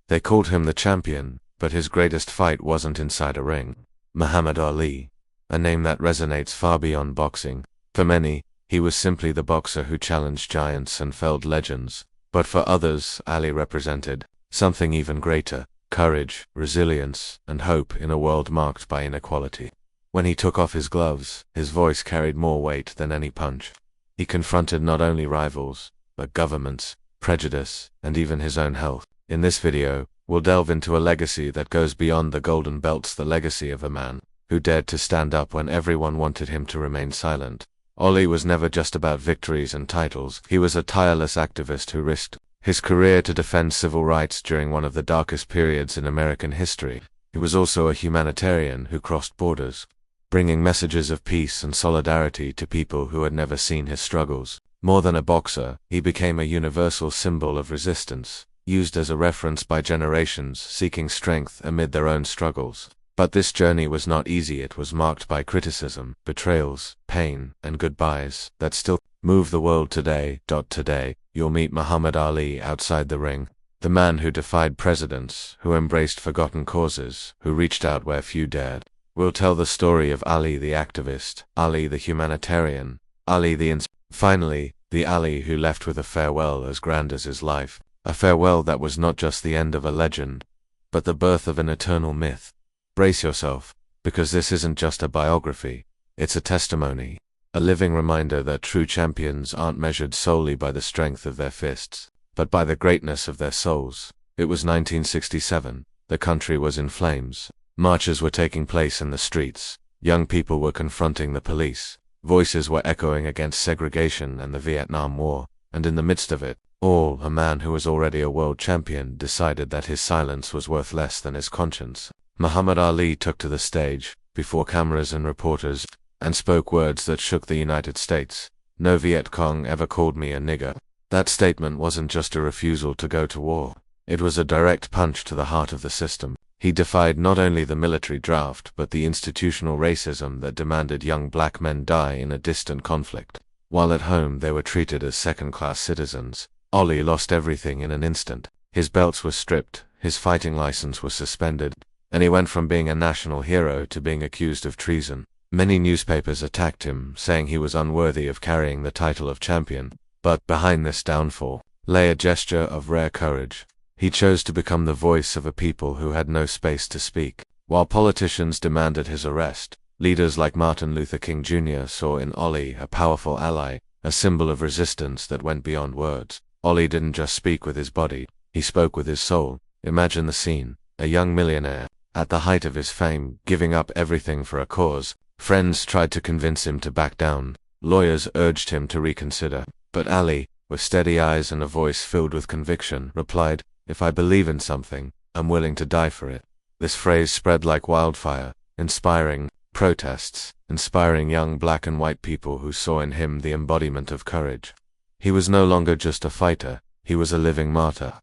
They called him the champion, but his greatest fight wasn't inside a ring. Muhammad Ali, a name that resonates far beyond boxing. For many, he was simply the boxer who challenged giants and felled legends. But for others, Ali represented something even greater: courage, resilience, and hope in a world marked by inequality. When he took off his gloves, his voice carried more weight than any punch. He confronted not only rivals, but governments, prejudice, and even his own health. In this video, we'll delve into a legacy that goes beyond the golden belts, the legacy of a man who dared to stand up when everyone wanted him to remain silent. Ali was never just about victories and titles. He was a tireless activist who risked his career to defend civil rights during one of the darkest periods in American history. He was also a humanitarian who crossed borders, bringing messages of peace and solidarity to people who had never seen his struggles. More than a boxer, he became a universal symbol of resistance, used as a reference by generations seeking strength amid their own struggles. But this journey was not easy. It was marked by criticism, betrayals, pain, and goodbyes that still move the world today. Today, you'll meet Muhammad Ali outside the ring, the man who defied presidents, who embraced forgotten causes, who reached out where few dared. We'll tell the story of Ali the activist, Ali the humanitarian, Ali the finally, the Ali who left with a farewell as grand as his life, a farewell that was not just the end of a legend, but the birth of an eternal myth. Brace yourself, because this isn't just a biography, it's a testimony, a living reminder that true champions aren't measured solely by the strength of their fists, but by the greatness of their souls. It was 1967, the country was in flames, marches were taking place in the streets, young people were confronting the police, voices were echoing against segregation and the Vietnam War, and in the midst of it all, a man who was already a world champion decided that his silence was worth less than his conscience. Muhammad Ali took to the stage, before cameras and reporters, and spoke words that shook the United States. "No Viet Cong ever called me a nigger." That statement wasn't just a refusal to go to war. It was a direct punch to the heart of the system. He defied not only the military draft but the institutional racism that demanded young black men die in a distant conflict. While at home they were treated as second-class citizens, Ali lost everything in an instant. His belts were stripped, his fighting license was suspended, and he went from being a national hero to being accused of treason. Many newspapers attacked him, saying he was unworthy of carrying the title of champion. But behind this downfall lay a gesture of rare courage. He chose to become the voice of a people who had no space to speak. While politicians demanded his arrest, leaders like Martin Luther King Jr. saw in Ali a powerful ally, a symbol of resistance that went beyond words. Ali didn't just speak with his body, he spoke with his soul. Imagine the scene: a young millionaire, at the height of his fame, giving up everything for a cause. Friends tried to convince him to back down. Lawyers urged him to reconsider. But Ali, with steady eyes and a voice filled with conviction, replied, "If I believe in something, I'm willing to die for it." This phrase spread like wildfire, inspiring protests, inspiring young black and white people who saw in him the embodiment of courage. He was no longer just a fighter, he was a living martyr,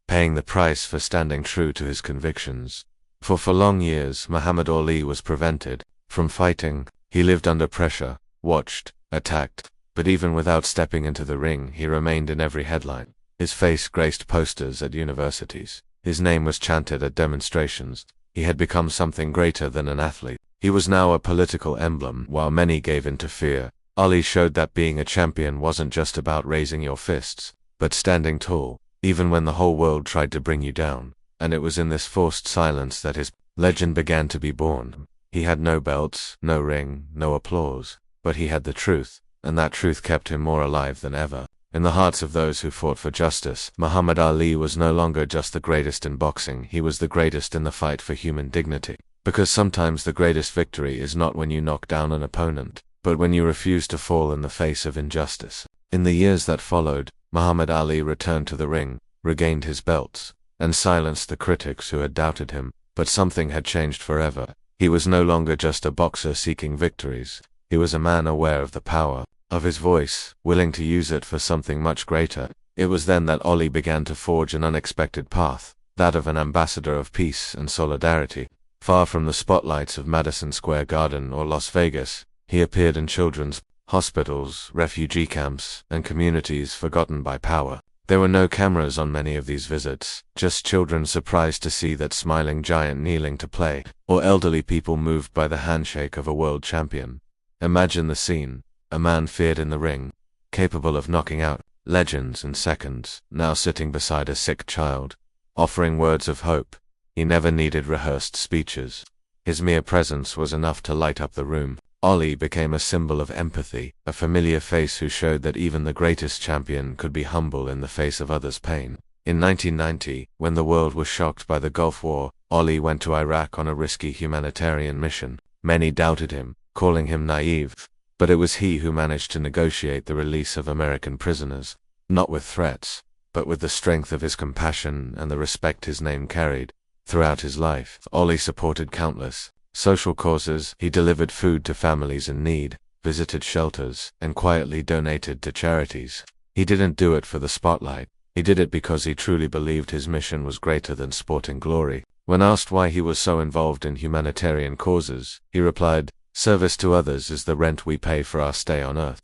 paying the price for standing true to his convictions. For long years, Muhammad Ali was prevented from fighting. He lived under pressure, watched, attacked, but even without stepping into the ring, he remained in every headline. His face graced posters at universities. His name was chanted at demonstrations. He had become something greater than an athlete. He was now a political emblem. While many gave in to fear, Ali showed that being a champion wasn't just about raising your fists, but standing tall, even when the whole world tried to bring you down. And it was in this forced silence that his legend began to be born. He had no belts, no ring, no applause, but he had the truth, and that truth kept him more alive than ever. In the hearts of those who fought for justice, Muhammad Ali was no longer just the greatest in boxing, he was the greatest in the fight for human dignity. Because sometimes the greatest victory is not when you knock down an opponent, but when you refuse to fall in the face of injustice. In the years that followed, Muhammad Ali returned to the ring, regained his belts, and silenced the critics who had doubted him. But something had changed forever. He was no longer just a boxer seeking victories. He was a man aware of the power of his voice, willing to use it for something much greater. It was then that Ali began to forge an unexpected path, that of an ambassador of peace and solidarity. Far from the spotlights of Madison Square Garden or Las Vegas, he appeared in children's hospitals, refugee camps, and communities forgotten by power. There were no cameras on many of these visits, just children surprised to see that smiling giant kneeling to play, or elderly people moved by the handshake of a world champion. Imagine the scene: a man feared in the ring, capable of knocking out legends in seconds, now sitting beside a sick child, offering words of hope. He never needed rehearsed speeches. His mere presence was enough to light up the room. Ali became a symbol of empathy, a familiar face who showed that even the greatest champion could be humble in the face of others' pain. In 1990, when the world was shocked by the Gulf War, Ali went to Iraq on a risky humanitarian mission. Many doubted him, calling him naive, but it was he who managed to negotiate the release of American prisoners, not with threats, but with the strength of his compassion and the respect his name carried. Throughout his life, Ali supported countless social causes. He delivered food to families in need, visited shelters, and quietly donated to charities. He didn't do it for the spotlight. He did it because he truly believed his mission was greater than sporting glory. When asked why he was so involved in humanitarian causes, he replied, "Service to others is the rent we pay for our stay on Earth."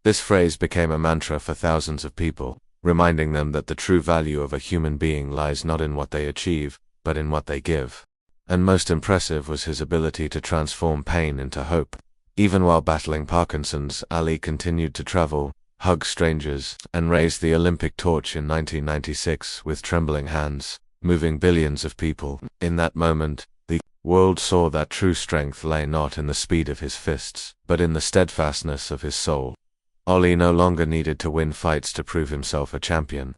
This phrase became a mantra for thousands of people, reminding them that the true value of a human being lies not in what they achieve, but in what they give. And most impressive was his ability to transform pain into hope. Even while battling Parkinson's, Ali continued to travel, hug strangers, and raise the Olympic torch in 1996 with trembling hands, moving billions of people. In that moment, the world saw that true strength lay not in the speed of his fists, but in the steadfastness of his soul. Ali no longer needed to win fights to prove himself a champion.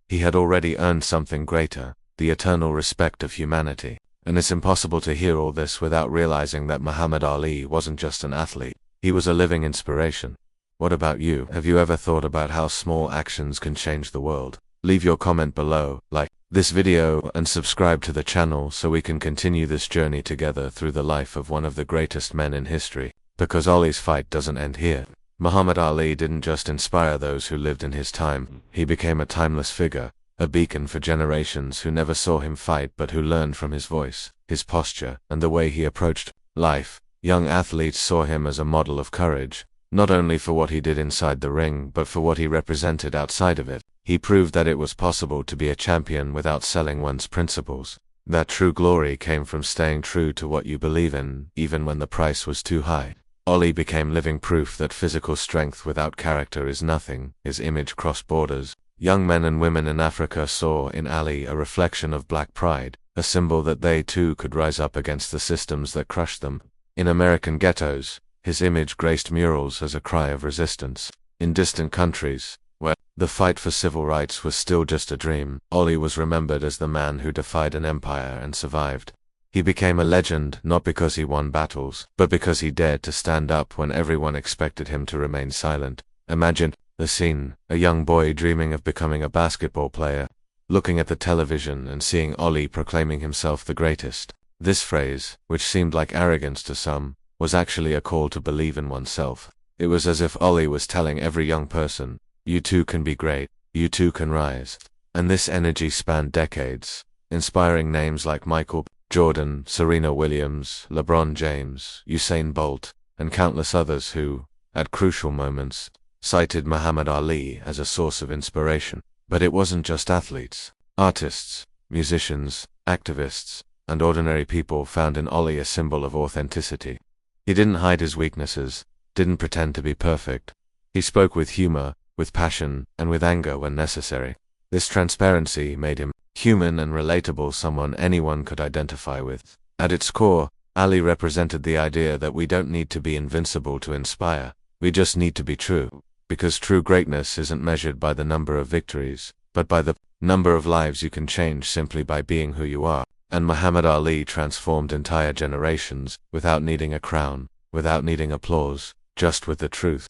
He had already earned something greater, the eternal respect of humanity. And it's impossible to hear all this without realizing that Muhammad Ali wasn't just an athlete. He was a living inspiration. What about you? Have you ever thought about how small actions can change the world? Leave your comment below, like this video, and subscribe to the channel so we can continue this journey together through the life of one of the greatest men in history. Because Ali's fight doesn't end here. Muhammad Ali didn't just inspire those who lived in his time. He became a timeless figure, a beacon for generations who never saw him fight but who learned from his voice, his posture, and the way he approached life. Young athletes saw him as a model of courage, not only for what he did inside the ring but for what he represented outside of it. He proved that it was possible to be a champion without selling one's principles. That true glory came from staying true to what you believe in, even when the price was too high. Ali became living proof that physical strength without character is nothing. His image crossed borders. Young men and women in Africa saw in Ali a reflection of black pride, a symbol that they too could rise up against the systems that crushed them. In American ghettos, his image graced murals as a cry of resistance. In distant countries, where the fight for civil rights was still just a dream, Ali was remembered as the man who defied an empire and survived. He became a legend not because he won battles, but because he dared to stand up when everyone expected him to remain silent. Imagine the scene: a young boy dreaming of becoming a basketball player, looking at the television and seeing Ali proclaiming himself the greatest. This phrase, which seemed like arrogance to some, was actually a call to believe in oneself. It was as if Ali was telling every young person, "You too can be great, you too can rise." And this energy spanned decades, inspiring names like Michael Jordan, Serena Williams, LeBron James, Usain Bolt, and countless others who, at crucial moments, cited Muhammad Ali as a source of inspiration. But it wasn't just athletes. Artists, musicians, activists, and ordinary people found in Ali a symbol of authenticity. He didn't hide his weaknesses, didn't pretend to be perfect. He spoke with humor, with passion, and with anger when necessary. This transparency made him human and relatable, someone anyone could identify with. At its core, Ali represented the idea that we don't need to be invincible to inspire. We just need to be true. Because true greatness isn't measured by the number of victories, but by the number of lives you can change simply by being who you are. And Muhammad Ali transformed entire generations, without needing a crown, without needing applause, just with the truth.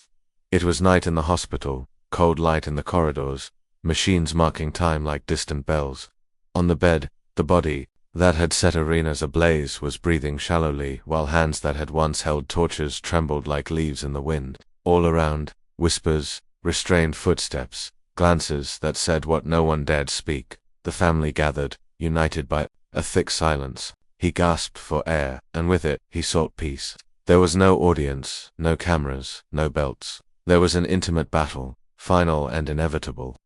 It was night in the hospital, cold light in the corridors, machines marking time like distant bells. On the bed, the body that had set arenas ablaze was breathing shallowly, while hands that had once held torches trembled like leaves in the wind. All around, whispers, restrained footsteps, glances that said what no one dared speak. The family gathered, united by a thick silence. He gasped for air, and with it, he sought peace. There was no audience, no cameras, no belts. There was an intimate battle, final and inevitable.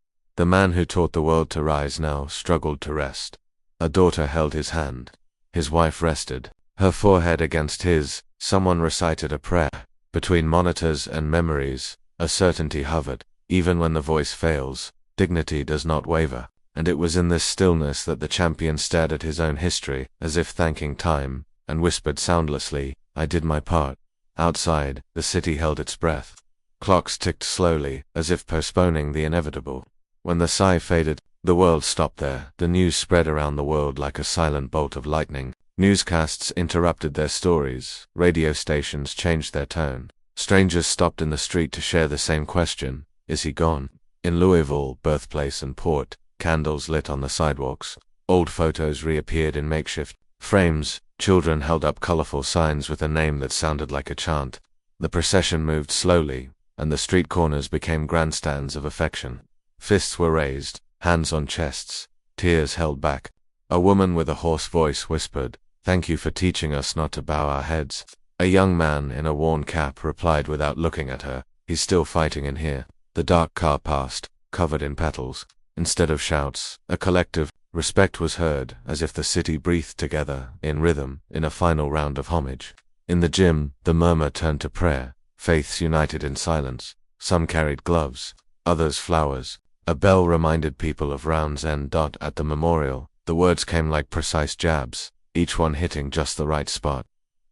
The man who taught the world to rise now struggled to rest. A daughter held his hand. His wife rested, her forehead against his. Someone recited a prayer. Between monitors and memories, a certainty hovered. Even when the voice fails, dignity does not waver. And it was in this stillness that the champion stared at his own history, as if thanking time, and whispered soundlessly, "I did my part." Outside, the city held its breath. Clocks ticked slowly, as if postponing the inevitable. When the sigh faded, the world stopped there. The news spread around the world like a silent bolt of lightning. Newscasts interrupted their stories. Radio stations changed their tone. Strangers stopped in the street to share the same question: is he gone? In Louisville, birthplace and port, candles lit on the sidewalks. Old photos reappeared in makeshift frames. Children held up colorful signs with a name that sounded like a chant. The procession moved slowly, and the street corners became grandstands of affection. Fists were raised, hands on chests, tears held back. A woman with a hoarse voice whispered, "Thank you for teaching us not to bow our heads." A young man in a worn cap replied without looking at her, "He's still fighting in here." The dark car passed, covered in petals. Instead of shouts, a collective respect was heard, as if the city breathed together, in rhythm, in a final round of homage. In the gym, the murmur turned to prayer. Faiths united in silence. Some carried gloves, others flowers. A bell reminded people of Round's End. At the memorial, the words came like precise jabs, each one hitting just the right spot.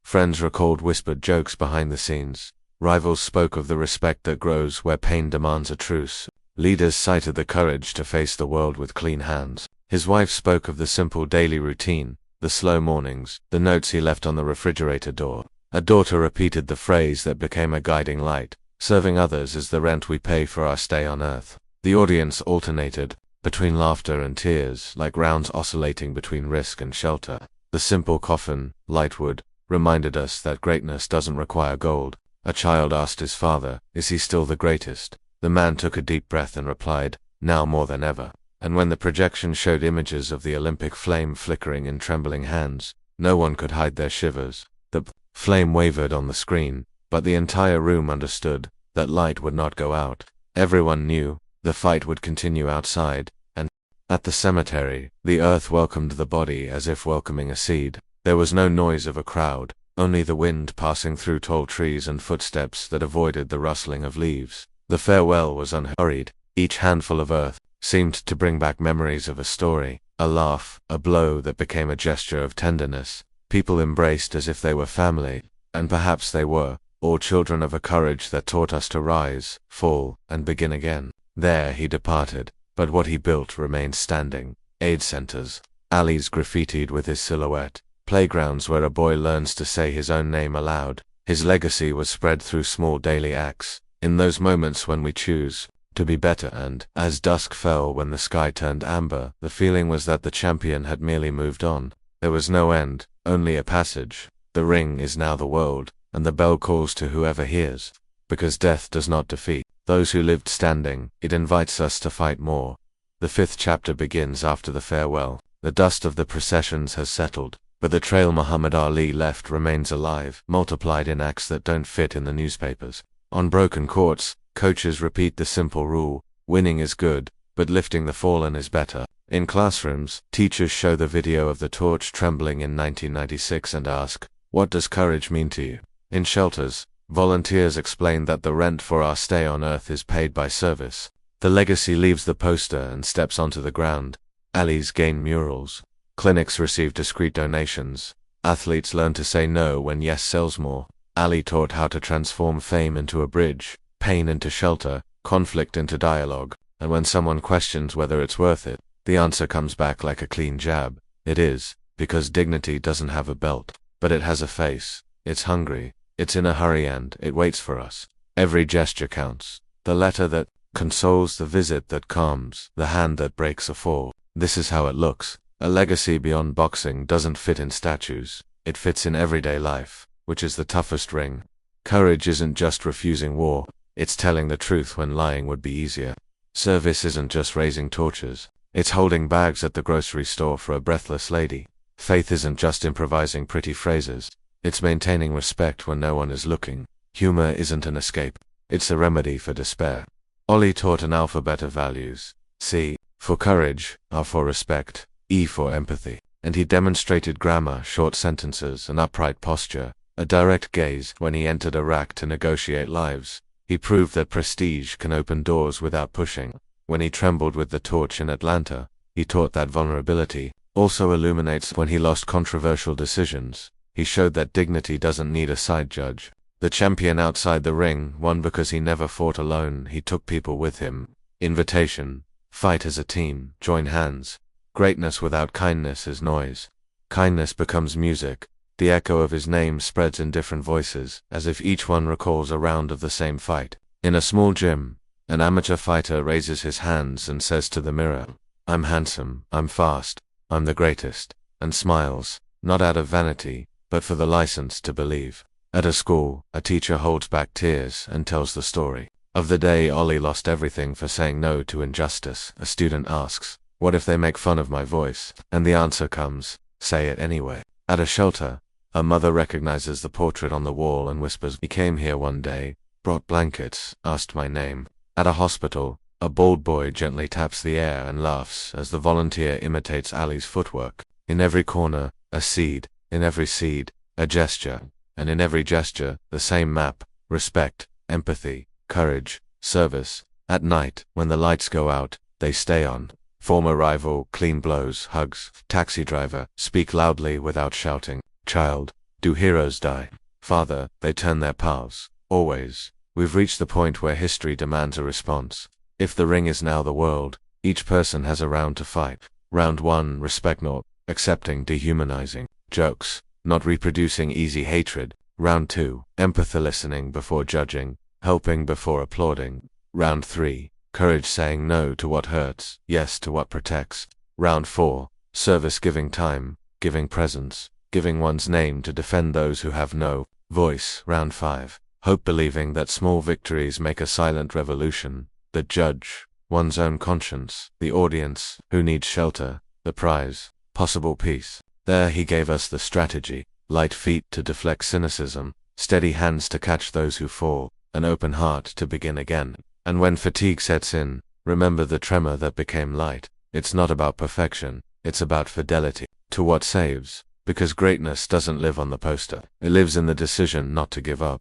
Friends recalled whispered jokes behind the scenes. Rivals spoke of the respect that grows where pain demands a truce. Leaders cited the courage to face the world with clean hands. His wife spoke of the simple daily routine, the slow mornings, the notes he left on the refrigerator door. A daughter repeated the phrase that became a guiding light: "Serving others is the rent we pay for our stay on earth." The audience alternated, between laughter and tears, like rounds oscillating between risk and shelter. The simple coffin, light wood, reminded us that greatness doesn't require gold. A child asked his father, "Is he still the greatest?" The man took a deep breath and replied, "Now more than ever." And when the projection showed images of the Olympic flame flickering in trembling hands, no one could hide their shivers. The flame wavered on the screen, but the entire room understood that light would not go out. Everyone knew the fight would continue outside, and at the cemetery, the earth welcomed the body as if welcoming a seed. There was no noise of a crowd, only the wind passing through tall trees and footsteps that avoided the rustling of leaves. The farewell was unhurried. Each handful of earth seemed to bring back memories of a story, a laugh, a blow that became a gesture of tenderness. People embraced as if they were family, and perhaps they were, all children of a courage that taught us to rise, fall, and begin again. There he departed, but what he built remained standing. Aid centers, alleys graffitied with his silhouette, playgrounds where a boy learns to say his own name aloud. His legacy was spread through small daily acts, in those moments when we choose to be better. And as dusk fell, when the sky turned amber, the feeling was that the champion had merely moved on. There was no end, only a passage. The ring is now the world, and the bell calls to whoever hears. Because death does not defeat those who lived standing, it invites us to fight more. The 5th chapter begins after the farewell. The dust of the processions has settled, but the trail Muhammad Ali left remains alive, multiplied in acts that don't fit in the newspapers. On broken courts, coaches repeat the simple rule: winning is good, but lifting the fallen is better. In classrooms, teachers show the video of the torch trembling in 1996 and ask, "What does courage mean to you?" In shelters, volunteers explain that the rent for our stay on Earth is paid by service. The legacy leaves the poster and steps onto the ground. Alleys gain murals. Clinics receive discreet donations. Athletes learn to say no when yes sells more. Ali taught how to transform fame into a bridge, pain into shelter, conflict into dialogue, and when someone questions whether it's worth it, the answer comes back like a clean jab. It is, because dignity doesn't have a belt, but it has a face. It's hungry, it's in a hurry, and it waits for us. Every gesture counts. The letter that consoles, the visit that calms, the hand that breaks a fall. This is how it looks. A legacy beyond boxing doesn't fit in statues. It fits in everyday life, which is the toughest ring. Courage isn't just refusing war. It's telling the truth when lying would be easier. Service isn't just raising torches. It's holding bags at the grocery store for a breathless lady. Faith isn't just improvising pretty phrases. It's maintaining respect when no one is looking. Humor isn't an escape. It's a remedy for despair. Ollie taught an alphabet of values. C for courage, R for respect, E for empathy. And he demonstrated grammar, short sentences, an upright posture, a direct gaze when he entered Iraq to negotiate lives. He proved that prestige can open doors without pushing. When he trembled with the torch in Atlanta, he taught that vulnerability also illuminates. When he lost controversial decisions, he showed that dignity doesn't need a side judge. The champion outside the ring won because he never fought alone, he took people with him. Invitation: fight as a team, join hands. Greatness without kindness is noise. Kindness becomes music. The echo of his name spreads in different voices, as if each one recalls a round of the same fight. In a small gym, an amateur fighter raises his hands and says to the mirror, "I'm handsome, I'm fast, I'm the greatest," and smiles, not out of vanity, but for the license to believe. At a school, a teacher holds back tears and tells the story of the day Ollie lost everything for saying no to injustice. A student asks, "What if they make fun of my voice?" And the answer comes, "Say it anyway." At a shelter, a mother recognizes the portrait on the wall and whispers, "He came here one day, brought blankets, asked my name." At a hospital, a bald boy gently taps the air and laughs as the volunteer imitates Ali's footwork. In every corner, a seed, in every seed, a gesture, and in every gesture, the same map: respect, empathy, courage, service. At night, when the lights go out, they stay on. Former rival, clean blows, hugs. Taxi driver, speak loudly without shouting. Child, do heroes die? Father, they turn their paths. Always. We've reached the point where history demands a response. If the ring is now the world, each person has a round to fight. Round 1, respect, not accepting dehumanizing jokes, not reproducing easy hatred. Round 2, empathy, listening before judging, helping before applauding. Round 3, courage, saying no to what hurts, yes to what protects. Round 4, service, giving time, giving presence, giving one's name to defend those who have no voice. Round 5, hope, believing that small victories make a silent revolution. The judge, one's own conscience. The audience, who needs shelter. The prize, possible peace. There he gave us the strategy: light feet to deflect cynicism, steady hands to catch those who fall, an open heart to begin again. And when fatigue sets in, remember the tremor that became light. It's not about perfection, it's about fidelity to what saves, because greatness doesn't live on the poster. It lives in the decision not to give up.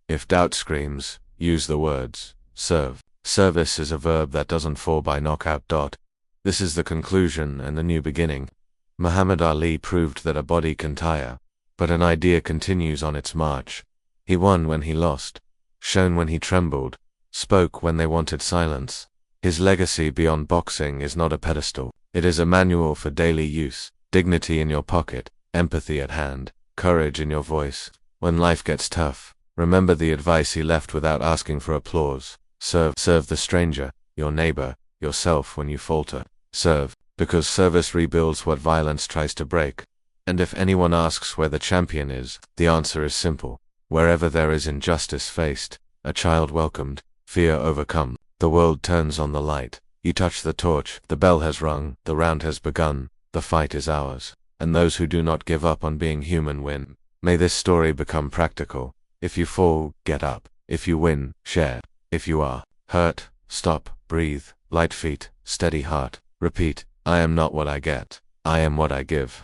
If doubt screams, use the words, serve. Service is a verb that doesn't fall by knockout. This is the conclusion and the new beginning. Muhammad Ali proved that a body can tire, but an idea continues on its march. He won when he lost, shone when he trembled, spoke when they wanted silence. His legacy beyond boxing is not a pedestal. It is a manual for daily use. Dignity in your pocket, empathy at hand, courage in your voice. When life gets tough, remember the advice he left without asking for applause. Serve the stranger, your neighbor, yourself when you falter. Serve, because service rebuilds what violence tries to break. And if anyone asks where the champion is, the answer is simple: wherever there is injustice faced, a child welcomed, fear overcome. The world turns on the light. You touch the torch, the bell has rung, the round has begun, the fight is ours. And those who do not give up on being human win. May this story become practical. If you fall, get up. If you win, share. If you are hurt, stop, breathe, light feet, steady heart. Repeat, I am not what I get, I am what I give.